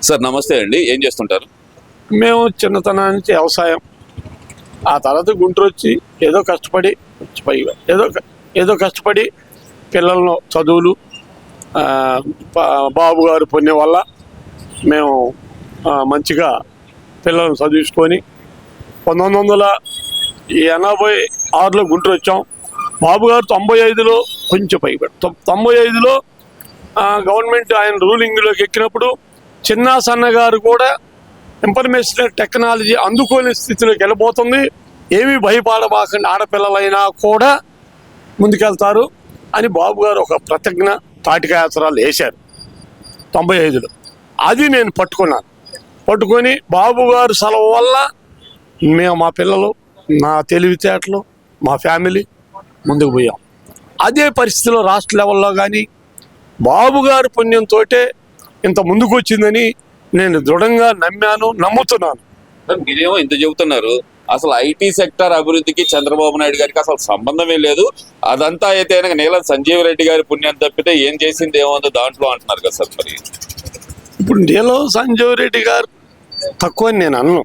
Sir నమస్తే అండి, ఏం చేస్తుంటారు? మేము చిన్నతనం నుంచి వ్యవసాయం, ఆ తర్వాత గుంటూరు వచ్చి ఏదో కష్టపడి పైగా ఏదో కష్టపడి పిల్లలను చదువులు బాబు గారు పుణ్యం వల్ల మేము మంచిగా పిల్లలను చదివించుకొని 1986లో గుంటూరు వచ్చాం. బాబు గారు 95లో కొంచెం పైగా 95లో గవర్నమెంట్ ఆయన రూలింగ్లోకి ఎక్కినప్పుడు చిన్న సన్న గారు కూడా ఇన్ఫర్మేషన్ టెక్నాలజీ అందుకోని స్థితిలోకి వెళ్ళిపోతుంది. ఏమీ భయపడబాకండి, ఆడపిల్లలైనా కూడా ముందుకెళ్తారు అని బాబు గారు ఒక ప్రతిజ్ఞ తాటికాయత్రాలు వేశారు 95లో. అది నేను పట్టుకొని బాబు గారు సెలవు వల్ల మేము మా పిల్లలు, నా తెలివితేటలు, మా ఫ్యామిలీ ముందుకు పోయాం. అదే పరిస్థితిలో రాష్ట్ర లెవెల్లో కానీ బాబు గారి పుణ్యంతో ఇంత ముందుకు వచ్చిందని నేను దృఢంగా నమ్ముతున్నాను. మీరేమో ఇంత చెబుతున్నారు, అసలు ఐటీ సెక్టర్ అభివృద్ధికి చంద్రబాబు నాయుడు గారికి అసలు సంబంధమే లేదు, అదంతా అయితే నీలం సంజీవ్ రెడ్డి గారి పుణ్యం తప్పితే ఏం చేసింది ఏముందో దాంట్లో అంటున్నారు కదా సార్. మరి ఇప్పుడు నీలం సంజీవ్ రెడ్డి గారు తక్కువ అని నేను అన్నాను,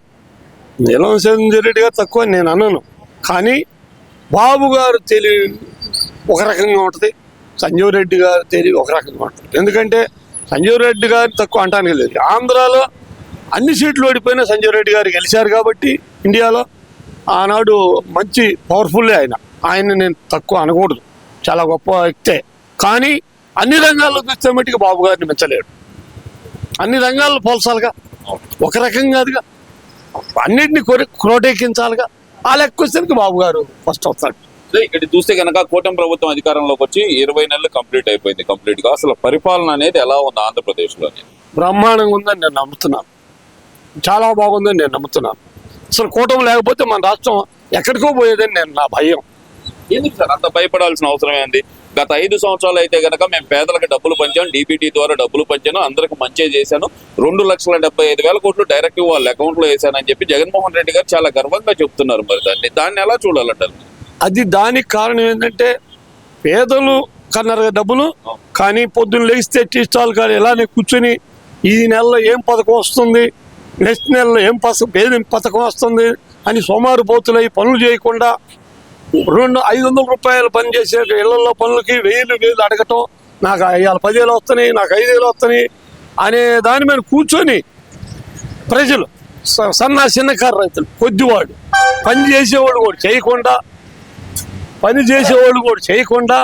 నీలం సంజీవ్ రెడ్డి గారు తక్కువ అని నేను అన్నాను. కానీ బాబు గారు తెలివి ఒక రకంగా ఉంటుంది, సంజీవ్ రెడ్డి గారు తెలివి ఒక రకంగా ఉంటుంది. ఎందుకంటే సంజీవ్ రెడ్డి గారు తక్కువ అంటానికి లేదు. ఆంధ్రాలో అన్ని సీట్లు ఓడిపోయినా సంజీవ్ రెడ్డి గారు గెలిచారు కాబట్టి ఇండియాలో ఆనాడు మంచి పవర్ఫుల్లే ఆయన నేను తక్కువ అనకూడదు, చాలా గొప్ప వ్యక్తే. కానీ అన్ని రంగాల్లో చూస్తే మట్టికి బాబు గారిని మెచ్చలేడు. అన్ని రంగాల్లో పోల్చాలిగా, ఒక రకంగా కాదుగా, అన్నింటినీ క్రోటెక్కించాలిగా. ఆ లెక్క వచ్చేసరికి బాబు గారు ఫస్ట్ వస్తాడు. ఇక్కడ చూస్తే కనుక కూటమి ప్రభుత్వం అధికారంలోకి వచ్చి 20 నెలలు కంప్లీట్ అయిపోయింది. కంప్లీట్ గా అసలు పరిపాలన అనేది ఎలా ఉంది ఆంధ్రప్రదేశ్లో? బ్రహ్మాండంగా ఉందని నేను నమ్ముతున్నాను, చాలా బాగుందని నేను నమ్ముతున్నాను. అసలు కూటమి లేకపోతే మన రాష్ట్రం ఎక్కడికో పోయేదని నా భయం. ఎందుకు సార్ అంత భయపడాల్సిన అవసరం ఏంది? గత 5 సంవత్సరాలు అయితే కనుక మేము పేదలకు డబ్బులు పంచాను, డీబీటీ ద్వారా డబ్బులు పంచాను, అందరికి మంచిగా చేశాను, 2,75,000 కోట్లు డైరెక్ట్ వాళ్ళ అకౌంట్ లో వేసానని చెప్పి జగన్మోహన్ రెడ్డి గారు చాలా గర్వంగా చెప్తున్నారు. మరి దాన్ని ఎలా చూడాలంటారు? అది దానికి కారణం ఏంటంటే పేదలు కన్నారు డబ్బులు, కానీ పొద్దున్న లేస్తే టీ స్టాల్ కానీ ఇలానే కూర్చొని ఈ నెలలో ఏం పథకం వస్తుంది, నెక్స్ట్ నెలలో ఏం పథకం వస్తుంది అని సోమారు పోతులై పనులు చేయకుండా 500 రూపాయలు పని చేసే ఇళ్లలో పనులకి 1000 అడగటం, నాకు ఇవాళ 10,000 వస్తున్నాయి, నాకు 5,000 వస్తున్నాయి అనే దాని మీద కూర్చొని ప్రజలు చిన్నకారు రైతులు కొద్దివాడు పని చేసేవాళ్ళు కూడా చేయకుండా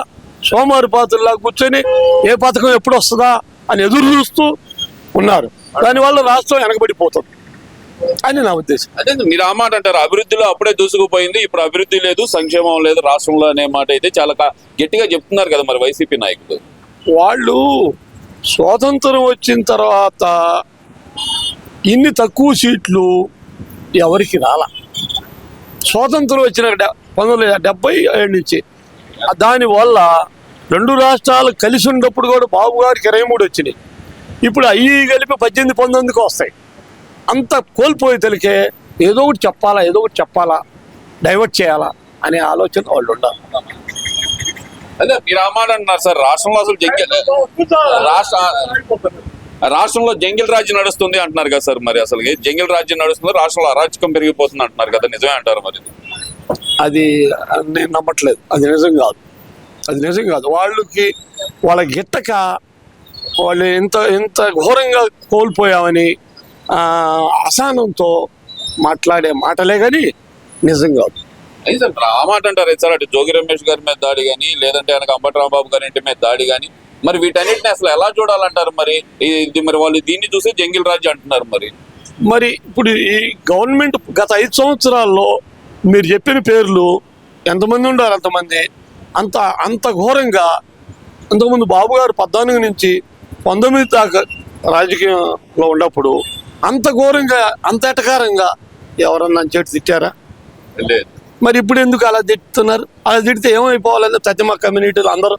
సోమారు పాత్రలా కూర్చొని ఏ పథకం ఎప్పుడు వస్తుందా అని ఎదురు చూస్తూ ఉన్నారు. దానివల్ల రాష్ట్రం వెనకబడిపోతుంది అని నా ఉద్దేశం. అదే మీరు ఆ మాట అంటారు, అభివృద్ధిలో అప్పుడే దూసుకుపోయింది, ఇప్పుడు అభివృద్ధి లేదు, సంక్షేమం లేదు రాష్ట్రంలో అనే మాట అయితే చాలా గట్టిగా చెప్తున్నారు కదా మరి వైసీపీ నాయకులు. వాళ్ళు స్వాతంత్రం వచ్చిన తర్వాత ఇన్ని తక్కువ సీట్లు ఎవరికి రాలా. స్వాతంత్రం వచ్చిన 1977 నుంచి దానివల్ల 2 రాష్ట్రాలు కలిసి ఉన్నప్పుడు కూడా బాబు గారికి 23 వచ్చినాయి. ఇప్పుడు అవి కలిపి 18, 19కి వస్తాయి. అంత కోల్పోయే తెలికే ఏదో ఒకటి చెప్పాలా, డైవర్ట్ చేయాలా అనే ఆలోచన వాళ్ళు ఉండాలి. అదే మీరు ఆ మాట అంటున్నారు సార్, రాష్ట్రంలో అసలు రాష్ట్రంలో జంగిల్ రాజ్యం నడుస్తుంది అంటున్నారు కదా సార్. మరి అసలు జంగిల్ రాజ్యం నడుస్తుంది, రాష్ట్రంలో అరాచకం పెరిగిపోతుంది అంటున్నారు కదా, నిజమే అంటారు? మరి అది నేను నమ్మట్లేదు, అది నిజం కాదు. వాళ్ళ గిట్టక వాళ్ళు ఎంత ఘోరంగా కోల్పోయామని అసహనంతో మాట్లాడే మాటలే కానీ నిజం కాదు. అయితే సార్ ఆ మాట అంటారు సార్, అటు జోగి రమేష్ గారి మీద దాడి కానీ, లేదంటే అంబటి రాంబాబు గారి ఇంటి మీద దాడి కానీ, మరి వీటన్నిటిని అసలు ఎలా చూడాలంటారు? మరి వాళ్ళు దీన్ని చూసి జంగిల్ రాజ్యం అంటున్నారు. మరి ఇప్పుడు ఈ గవర్నమెంట్ గత 5 సంవత్సరాల్లో మీరు చెప్పిన పేర్లు ఎంతమంది ఉండారు, అంత ఘోరంగా. అంతకుముందు బాబు గారు 14 నుంచి 19 దాకా రాజకీయంలో ఉన్నప్పుడు అంత ఘోరంగా, అంత ఎటకారంగా ఎవరన్నా చేతి తిట్టారా? మరి ఇప్పుడు ఎందుకు అలా తిట్టుతున్నారు? అలా తిడితే ఏమైపోవాలని తతిమ కమ్యూనిటీలు అందరూ,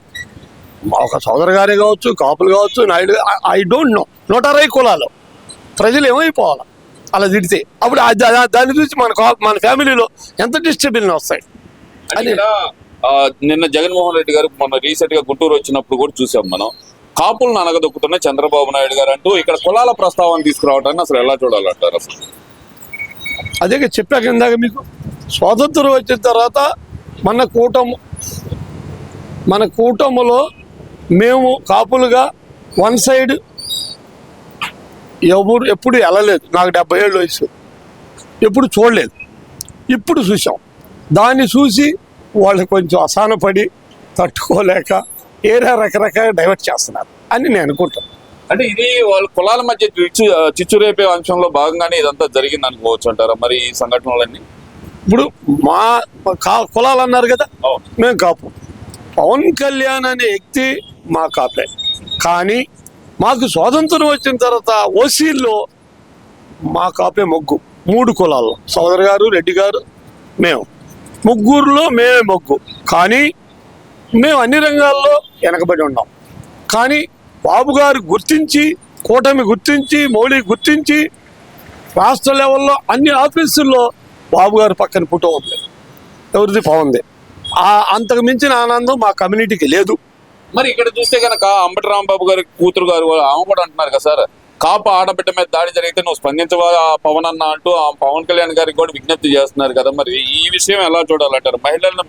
ఒక సోదరు గారే కావచ్చు, కాపులు కావచ్చు, నాయుడు, ఐ డోంట్ నో, 160 కులాలు ప్రజలు ఏమైపోవాలి అలా తిడితే? అప్పుడు దాన్ని చూసి మన ఫ్యామిలీలో ఎంత డిస్టర్బెన్స్ వస్తాయి అని. నిన్న జగన్మోహన్ రెడ్డి గారు మొన్న రీసెంట్ గా గుంటూరు వచ్చినప్పుడు కూడా చూసాం మనం, కాపులను అనగదొక్కుతున్న చంద్రబాబు నాయుడు గారు అంటూ ఇక్కడ కులాల ప్రస్తావన తీసుకురావటాన్ని అసలు ఎలా చూడాలంటారు అసలు? అదే చెప్పాక ఇందాక మీకు స్వాతంత్రం వచ్చిన తర్వాత మన కూటమిలో మేము కాపులుగా వన్ సైడ్ ఎప్పుడు వెళ్ళలేదు. నాకు 70 ఏళ్ళ వయసు, ఎప్పుడు చూడలేదు. ఇప్పుడు చూసాం. దాన్ని చూసి వాళ్ళు కొంచెం అసహనపడి తట్టుకోలేక ఏరే రకరకాల డైవర్ట్ చేస్తున్నారు అని నేను అనుకుంటాను. అంటే ఇది వాళ్ళ కులాల మధ్య చిచ్చు రేపే అంశంలో భాగంగానే ఇదంతా జరిగింది అనుకోవచ్చు అంటారా మరి ఈ సంఘటనలన్నీ? ఇప్పుడు మా కులాలు అన్నారు కదా, మేము కాపు. పవన్ కళ్యాణ్ అనే వ్యక్తి మా కాపే. కానీ మాకు స్వాతంత్రం వచ్చిన తర్వాత ఓసీల్లో మా కాపే మొగ్గు. 3 కులాల్లో సోదరు గారు, రెడ్డి గారు, మేము ముగ్గురులో మేమే మొగ్గు. కానీ మేము అన్ని రంగాల్లో వెనకబడి ఉన్నాం. కానీ బాబు గారు గుర్తించి, కూటమి గుర్తించి, మౌలి గుర్తించి రాష్ట్ర లెవెల్లో అన్ని ఆఫీసుల్లో బాబు గారు పక్కన ఫోటో ఉంది. ఎవరిది? పవన్ది. అంతకు మించిన ఆనందం మా కమ్యూనిటీకి లేదు. మరి ఇక్కడ చూస్తే కనుక అంబటి రాంబాబు గారి కూతురు గారు ఆమె కూడా అంటున్నారు కదా సార్, కాపు ఆడబిడ్డ మీద దాడి జరిగితే నువ్వు స్పందించవా పవన్ అన్న అంటూ ఆ పవన్ కళ్యాణ్ గారికి కూడా విజ్ఞప్తి చేస్తున్నారు కదా. మరి ఈ విషయం ఎలా చూడాలంటారు? మహిళలను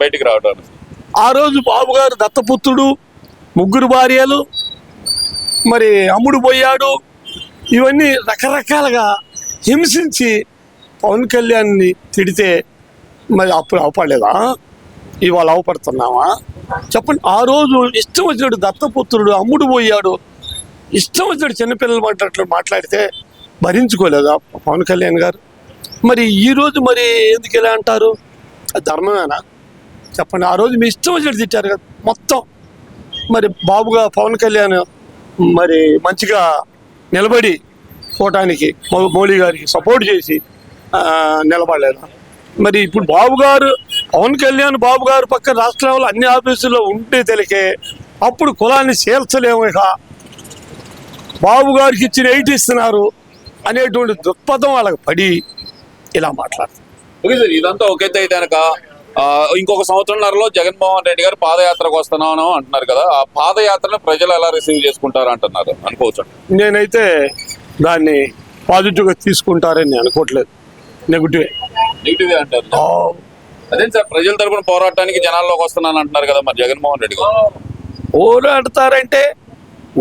బయటికి రావడానికి ఆ రోజు బాబు గారు దత్తపుత్రుడు, 3 భార్యలు, మరి అమ్ముడు పోయాడు, ఇవన్నీ రకరకాలుగా హింసించి పవన్ కళ్యాణ్ని తిడితే మరి అప్పుడు అవపడలేదా? ఇవాళ అవపడుతున్నావా చెప్పండి? ఆ రోజు ఇష్టం వచ్చినట్టు దత్తపుత్రుడు అమ్ముడు పోయాడు, ఇష్టం వచ్చినట్టు చిన్నపిల్లలు మాట్లాడితే భరించుకోలేదా పవన్ కళ్యాణ్ గారు? మరి ఈరోజు మరి ఎందుకు ఇలా అంటారు? అది ధర్మమేనా చెప్పండి? ఆ రోజు మీ ఇష్టం వచ్చినట్టు తిట్టారు కదా మొత్తం. మరి బాబుగా పవన్ కళ్యాణ్ మరి మంచిగా నిలబడి పోవటానికి మౌలి గారికి సపోర్ట్ చేసి నిలబడలేదా? మరి ఇప్పుడు బాబు గారు, పవన్ కళ్యాణ్ బాబు గారు పక్కన రాష్ట్ర లెవెల్ అన్ని ఆఫీసుల్లో ఉంటే తెలికే అప్పుడు కులాన్ని చేర్చలేము, ఇక బాబు గారికి ఇచ్చిన 8 ఇస్తున్నారు అనేటువంటి దృక్పథం వాళ్ళకి పడి ఇలా మాట్లాడుతారు. ఓకే సార్, ఇదంతా ఒకైతే అయితే కనుక ఇంకొక సంవత్సరంన్నరలో జగన్మోహన్ రెడ్డి గారు పాదయాత్రకు వస్తున్నాను అంటున్నారు కదా. ఆ పాదయాత్రను ప్రజలు ఎలా రిసీవ్ చేసుకుంటారు అంటున్నారు అనుకోవచ్చు? నేనైతే దాన్ని పాజిటివ్గా తీసుకుంటారని నేను అనుకోవట్లేదు. నెగిటివ్ అంటారు. అదే సార్, ప్రజల తరపున పోరాటానికి జనాల్లోకి వస్తున్నాను అంటున్నారు కదా మరి జగన్మోహన్ రెడ్డి గారు. పోరాడతారంటే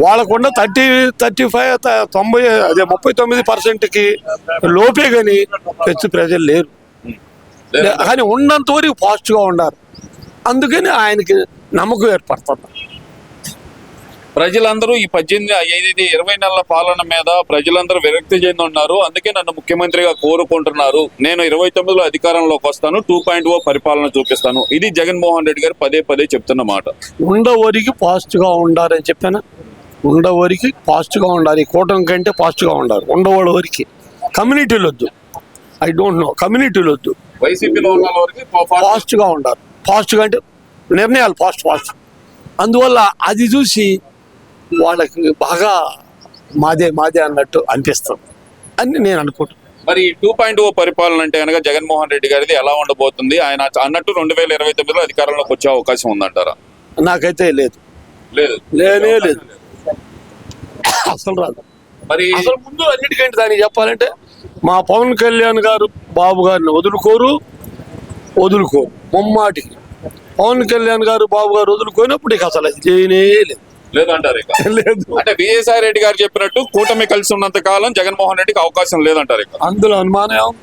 వాళ్ళకున్న 39%కి లోపే కానీ ಹೆಚ್ಚు ప్రజలు లేరు. కానీ ఉన్నంత వరకు పాజిటివ్గా ఉన్నారు. అందుకని ఆయనకి నమ్మకం ఏర్పడుతుంది. ప్రజలందరూ ఈ 20 నెలల పాలన మీద ప్రజలందరూ విరక్తి చెంది ఉన్నారు. అందుకే నన్ను ముఖ్యమంత్రిగా కోరుకుంటున్నారు. నేను 29లో అధికారంలోకి వస్తాను, 2.0 పరిపాలన చూపిస్తాను. ఇది జగన్మోహన్ రెడ్డి గారు పదే చెప్తున్న మాట. ఉండవరికి పాజిటివ్గా ఉండాలని చెప్పాను. ఉండవరికి పాజిటివ్గా ఉండాలి. కూటమి కంటే పాజిటివ్గా ఉండాలి. ఉండవాళ్ళ వరకు కమ్యూనిటీలు వద్దు. ఐ డోంట్ నో, కమ్యూనిటీలు వద్దు. వైసీపీలో ఉన్న వరకు పాజిటివ్గా ఉండాలి. పాజిటివ్గా అంటే నిర్ణయాలు పాజిటివ్. అందువల్ల అది చూసి వాళ్ళకి బాగా మాదే అన్నట్టు అనిపిస్తుంది అని నేను అనుకుంటున్నాను. మరి 2.0 పరిపాలన అంటే కనుక జగన్మోహన్ రెడ్డి గారిది ఎలా ఉండబోతుంది? ఆయన అన్నట్టు 2029లో అధికారంలోకి వచ్చే అవకాశం ఉందంటారా? నాకైతే లేదు. అసలు రాదు. మరి అసలు ముందు అన్నిటికంటే దానికి చెప్పాలంటే మా పవన్ కళ్యాణ్ గారు బాబు గారిని వదులుకోరు ముమ్మాటికి. పవన్ కళ్యాణ్ గారు బాబు గారు వదులుకోనప్పుడు ఇక అసలు చేయనే లేదంటారు. లేదు. అంటే విజయసాయి రెడ్డి గారు చెప్పినట్టు కూటమి కలిసి ఉన్నంత కాలం జగన్మోహన్ రెడ్డికి అవకాశం లేదంటారు. అందులో అనుమానం